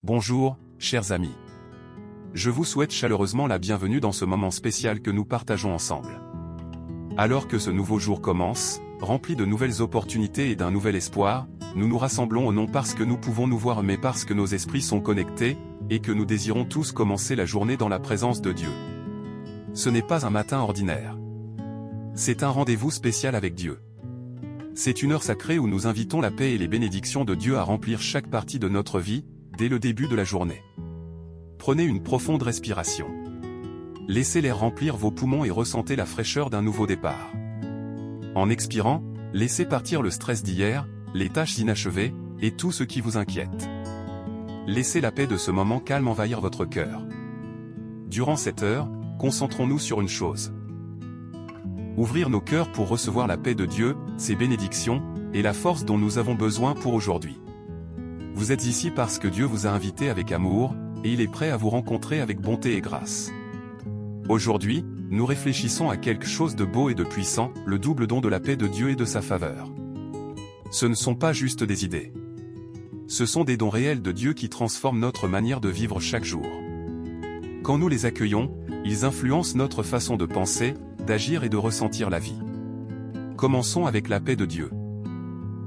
Bonjour, chers amis. Je vous souhaite chaleureusement la bienvenue dans ce moment spécial que nous partageons ensemble. Alors que ce nouveau jour commence, rempli de nouvelles opportunités et d'un nouvel espoir, nous nous rassemblons non parce que nous pouvons nous voir mais parce que nos esprits sont connectés, et que nous désirons tous commencer la journée dans la présence de Dieu. Ce n'est pas un matin ordinaire. C'est un rendez-vous spécial avec Dieu. C'est une heure sacrée où nous invitons la paix et les bénédictions de Dieu à remplir chaque partie de notre vie, dès le début de la journée. Prenez une profonde respiration. Laissez l'air remplir vos poumons et ressentez la fraîcheur d'un nouveau départ. En expirant, laissez partir le stress d'hier, les tâches inachevées, et tout ce qui vous inquiète. Laissez la paix de ce moment calme envahir votre cœur. Durant cette heure, concentrons-nous sur une chose. Ouvrir nos cœurs pour recevoir la paix de Dieu, ses bénédictions, et la force dont nous avons besoin pour aujourd'hui. Vous êtes ici parce que Dieu vous a invité avec amour, et il est prêt à vous rencontrer avec bonté et grâce. Aujourd'hui, nous réfléchissons à quelque chose de beau et de puissant, le double don de la paix de Dieu et de sa faveur. Ce ne sont pas juste des idées. Ce sont des dons réels de Dieu qui transforment notre manière de vivre chaque jour. Quand nous les accueillons, ils influencent notre façon de penser, d'agir et de ressentir la vie. Commençons avec la paix de Dieu.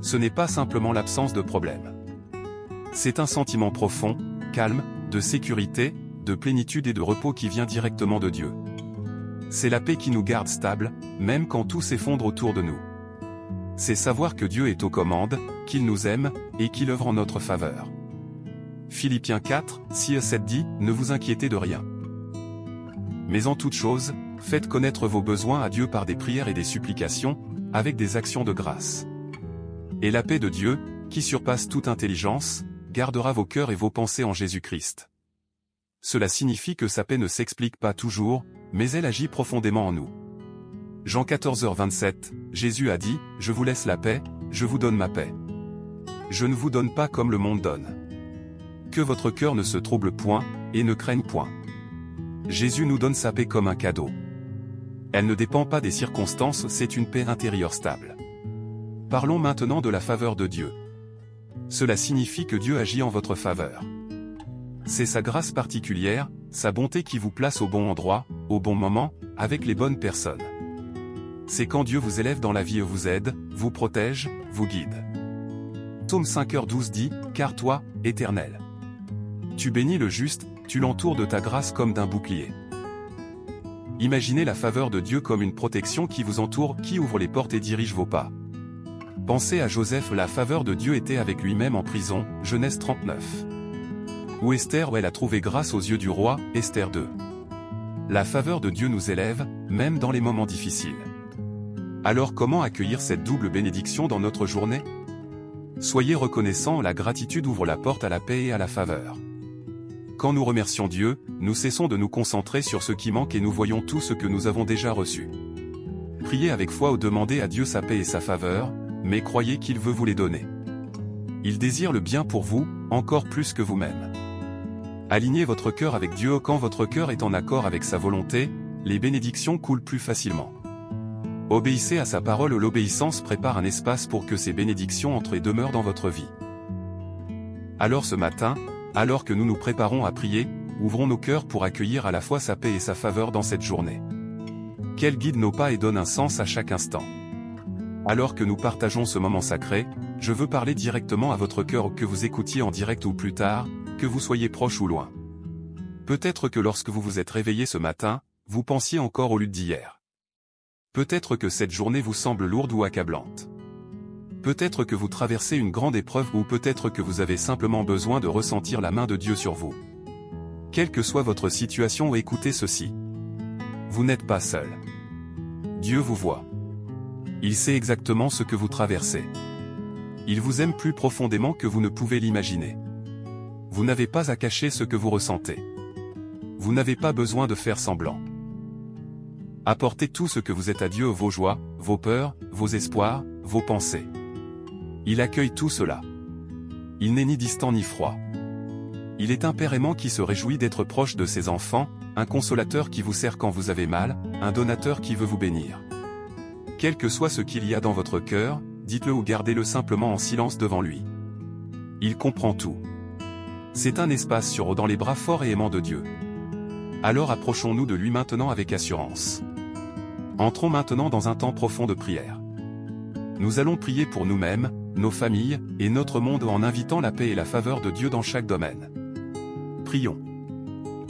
Ce n'est pas simplement l'absence de problèmes. C'est un sentiment profond, calme, de sécurité, de plénitude et de repos qui vient directement de Dieu. C'est la paix qui nous garde stables, même quand tout s'effondre autour de nous. C'est savoir que Dieu est aux commandes, qu'il nous aime, et qu'il œuvre en notre faveur. Philippiens 4, 6-7 dit, « Ne vous inquiétez de rien. Mais en toute chose, faites connaître vos besoins à Dieu par des prières et des supplications, avec des actions de grâce. Et la paix de Dieu, qui surpasse toute intelligence, gardera vos cœurs et vos pensées en Jésus-Christ. » Cela signifie que sa paix ne s'explique pas toujours, mais elle agit profondément en nous. Jean 14h27, Jésus a dit, « Je vous laisse la paix, je vous donne ma paix. Je ne vous donne pas comme le monde donne. Que votre cœur ne se trouble point, et ne craigne point. » Jésus nous donne sa paix comme un cadeau. Elle ne dépend pas des circonstances, c'est une paix intérieure stable. Parlons maintenant de la faveur de Dieu. Cela signifie que Dieu agit en votre faveur. C'est sa grâce particulière, sa bonté qui vous place au bon endroit, au bon moment, avec les bonnes personnes. C'est quand Dieu vous élève dans la vie et vous aide, vous protège, vous guide. Psaume 5h12 dit, « Car toi, Éternel, tu bénis le juste, tu l'entoures de ta grâce comme d'un bouclier. » Imaginez la faveur de Dieu comme une protection qui vous entoure, qui ouvre les portes et dirige vos pas. Pensez à Joseph, la faveur de Dieu était avec lui-même en prison, Genèse 39. Ou Esther où elle a trouvé grâce aux yeux du roi, Esther 2. La faveur de Dieu nous élève, même dans les moments difficiles. Alors comment accueillir cette double bénédiction dans notre journée? Soyez reconnaissants, la gratitude ouvre la porte à la paix et à la faveur. Quand nous remercions Dieu, nous cessons de nous concentrer sur ce qui manque et nous voyons tout ce que nous avons déjà reçu. Priez avec foi ou demandez à Dieu sa paix et sa faveur, mais croyez qu'il veut vous les donner. Il désire le bien pour vous, encore plus que vous-même. Alignez votre cœur avec Dieu. Quand votre cœur est en accord avec sa volonté, les bénédictions coulent plus facilement. Obéissez à sa parole. L'obéissance prépare un espace pour que ces bénédictions entrent et demeurent dans votre vie. Alors ce matin, alors que nous nous préparons à prier, ouvrons nos cœurs pour accueillir à la fois sa paix et sa faveur dans cette journée. Qu'elle guide nos pas et donne un sens à chaque instant. Alors que nous partageons ce moment sacré, je veux parler directement à votre cœur, que vous écoutiez en direct ou plus tard, que vous soyez proche ou loin. Peut-être que lorsque vous vous êtes réveillé ce matin, vous pensiez encore aux luttes d'hier. Peut-être que cette journée vous semble lourde ou accablante. Peut-être que vous traversez une grande épreuve ou peut-être que vous avez simplement besoin de ressentir la main de Dieu sur vous. Quelle que soit votre situation, écoutez ceci. Vous n'êtes pas seul. Dieu vous voit. Il sait exactement ce que vous traversez. Il vous aime plus profondément que vous ne pouvez l'imaginer. Vous n'avez pas à cacher ce que vous ressentez. Vous n'avez pas besoin de faire semblant. Apportez tout ce que vous êtes à Dieu, vos joies, vos peurs, vos espoirs, vos pensées. Il accueille tout cela. Il n'est ni distant ni froid. Il est un père aimant qui se réjouit d'être proche de ses enfants, un consolateur qui vous sert quand vous avez mal, un donateur qui veut vous bénir. Quel que soit ce qu'il y a dans votre cœur, dites-le ou gardez-le simplement en silence devant lui. Il comprend tout. C'est un espace sûr dans les bras forts et aimants de Dieu. Alors approchons-nous de lui maintenant avec assurance. Entrons maintenant dans un temps profond de prière. Nous allons prier pour nous-mêmes, nos familles, et notre monde en invitant la paix et la faveur de Dieu dans chaque domaine. Prions.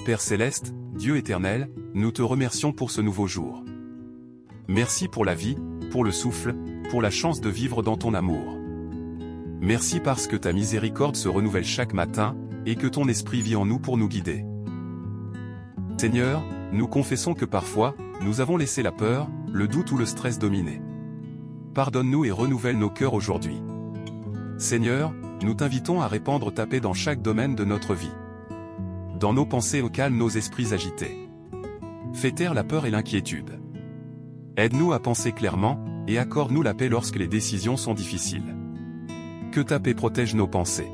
Père Céleste, Dieu éternel, nous te remercions pour ce nouveau jour. Merci pour la vie, pour le souffle, pour la chance de vivre dans ton amour. Merci parce que ta miséricorde se renouvelle chaque matin, et que ton esprit vit en nous pour nous guider. Seigneur, nous confessons que parfois, nous avons laissé la peur, le doute ou le stress dominer. Pardonne-nous et renouvelle nos cœurs aujourd'hui. Seigneur, nous t'invitons à répandre ta paix dans chaque domaine de notre vie. Dans nos pensées au calme nos esprits agités. Fais taire la peur et l'inquiétude. Aide-nous à penser clairement, et accorde-nous la paix lorsque les décisions sont difficiles. Que ta paix protège nos pensées.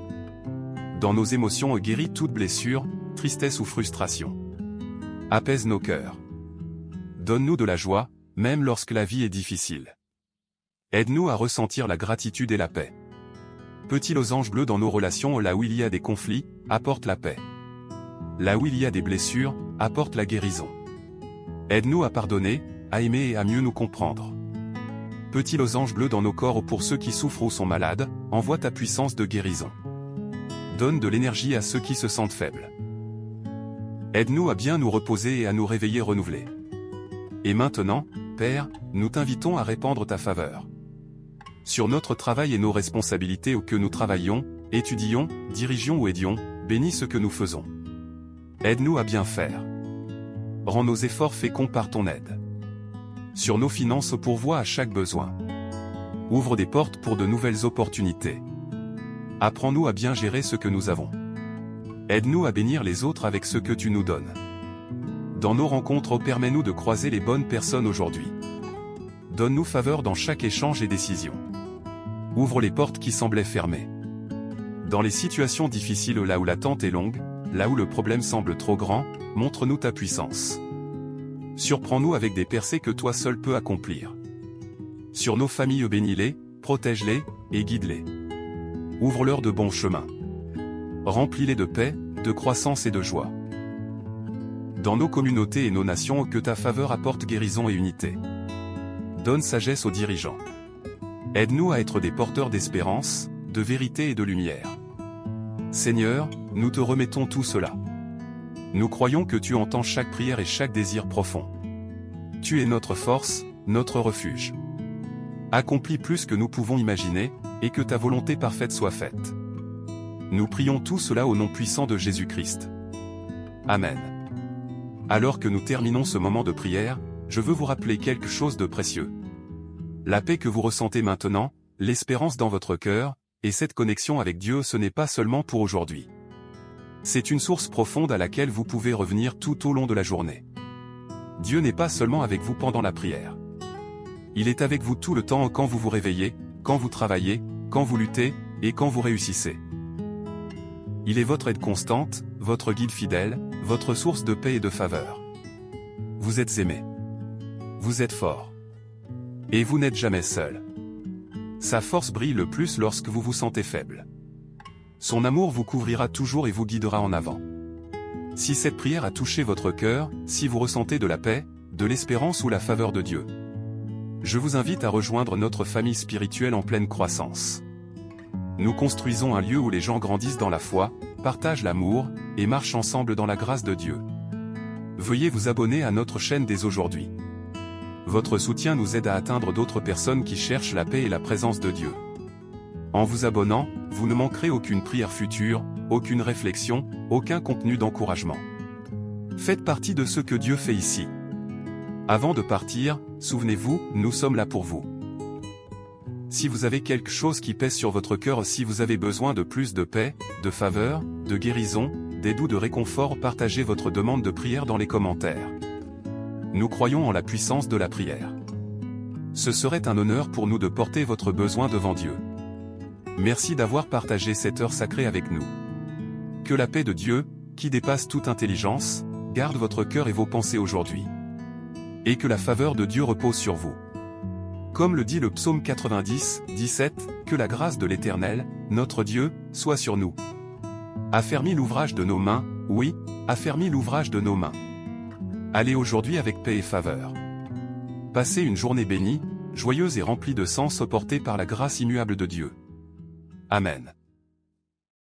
Dans nos émotions guéris toute blessure, tristesse ou frustration. Apaise nos cœurs. Donne-nous de la joie, même lorsque la vie est difficile. Aide-nous à ressentir la gratitude et la paix. Petit losange bleu dans nos relations là où il y a des conflits, apporte la paix. Là où il y a des blessures, apporte la guérison. Aide-nous à pardonner, à aimer et à mieux nous comprendre. Petit losange bleu dans nos corps pour ceux qui souffrent ou sont malades, envoie ta puissance de guérison. Donne de l'énergie à ceux qui se sentent faibles. Aide-nous à bien nous reposer et à nous réveiller renouvelés. Et maintenant, Père, nous t'invitons à répandre ta faveur. Sur notre travail et nos responsabilités où que nous travaillons, étudions, dirigions ou aidions, bénis ce que nous faisons. Aide-nous à bien faire. Rends nos efforts féconds par ton aide. Sur nos finances pourvois à chaque besoin. Ouvre des portes pour de nouvelles opportunités. Apprends-nous à bien gérer ce que nous avons. Aide-nous à bénir les autres avec ce que tu nous donnes. Dans nos rencontres, permets-nous de croiser les bonnes personnes aujourd'hui. Donne-nous faveur dans chaque échange et décision. Ouvre les portes qui semblaient fermées. Dans les situations difficiles là où l'attente est longue, là où le problème semble trop grand, montre-nous ta puissance. Surprends-nous avec des percées que toi seul peux accomplir. Sur nos familles bénis-les, protège-les, et guide-les. Ouvre-leur de bons chemins. Remplis-les de paix, de croissance et de joie. Dans nos communautés et nos nations que ta faveur apporte guérison et unité. Donne sagesse aux dirigeants. Aide-nous à être des porteurs d'espérance, de vérité et de lumière. Seigneur, nous te remettons tout cela. Nous croyons que tu entends chaque prière et chaque désir profond. Tu es notre force, notre refuge. Accomplis plus que nous pouvons imaginer, et que ta volonté parfaite soit faite. Nous prions tout cela au nom puissant de Jésus-Christ. Amen. Alors que nous terminons ce moment de prière, je veux vous rappeler quelque chose de précieux. La paix que vous ressentez maintenant, l'espérance dans votre cœur, et cette connexion avec Dieu ce n'est pas seulement pour aujourd'hui. C'est une source profonde à laquelle vous pouvez revenir tout au long de la journée. Dieu n'est pas seulement avec vous pendant la prière. Il est avec vous tout le temps quand vous vous réveillez, quand vous travaillez, quand vous luttez, et quand vous réussissez. Il est votre aide constante, votre guide fidèle, votre source de paix et de faveur. Vous êtes aimé. Vous êtes fort. Et vous n'êtes jamais seul. Sa force brille le plus lorsque vous vous sentez faible. Son amour vous couvrira toujours et vous guidera en avant. Si cette prière a touché votre cœur, si vous ressentez de la paix, de l'espérance ou la faveur de Dieu, je vous invite à rejoindre notre famille spirituelle en pleine croissance. Nous construisons un lieu où les gens grandissent dans la foi, partagent l'amour, et marchent ensemble dans la grâce de Dieu. Veuillez vous abonner à notre chaîne dès aujourd'hui. Votre soutien nous aide à atteindre d'autres personnes qui cherchent la paix et la présence de Dieu. En vous abonnant, vous ne manquerez aucune prière future, aucune réflexion, aucun contenu d'encouragement. Faites partie de ce que Dieu fait ici. Avant de partir, souvenez-vous, nous sommes là pour vous. Si vous avez quelque chose qui pèse sur votre cœur, si vous avez besoin de plus de paix, de faveur, de guérison, d'aide ou de réconfort, partagez votre demande de prière dans les commentaires. Nous croyons en la puissance de la prière. Ce serait un honneur pour nous de porter votre besoin devant Dieu. Merci d'avoir partagé cette heure sacrée avec nous. Que la paix de Dieu, qui dépasse toute intelligence, garde votre cœur et vos pensées aujourd'hui. Et que la faveur de Dieu repose sur vous. Comme le dit le psaume 90, 17, que la grâce de l'Éternel, notre Dieu, soit sur nous. Affermis l'ouvrage de nos mains, oui, affermis l'ouvrage de nos mains. Allez aujourd'hui avec paix et faveur. Passez une journée bénie, joyeuse et remplie de sens portée par la grâce immuable de Dieu. Amen.